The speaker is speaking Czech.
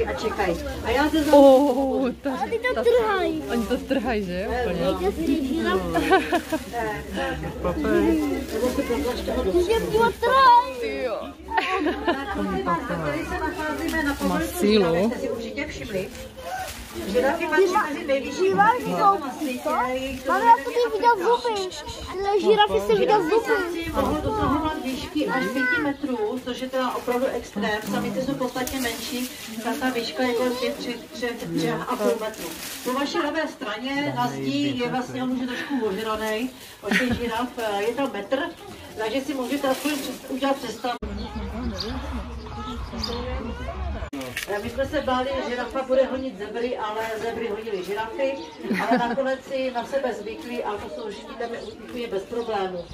A čekají. A já se A ty to trhají. Oni to trhají, že jo? Úplně. Tady se nacházíme na Masílu. jste si určitě všimli. Žirafy patří mezi nejvyšší masy na světě. Máme, já jsem si viděl zuby. Ale žirafy jsem viděl zuby. Mohou dosahovat výšky až 5 metrů, což je teda opravdu extrém. Samice jsou podstatně menší, ta výška je kolem 3,5 metrů. Po vaší levé straně na zdi je vlastně, on už je trošku ožranej, od těch žiraf je tam metr, takže si můžete aspoň udělat představu. My jsme se báli, že žirafa bude honit zebry, ale zebry honily žirafy, ale nakonec si na sebe zvykli a to jsou všichni tam úplně bez problémů.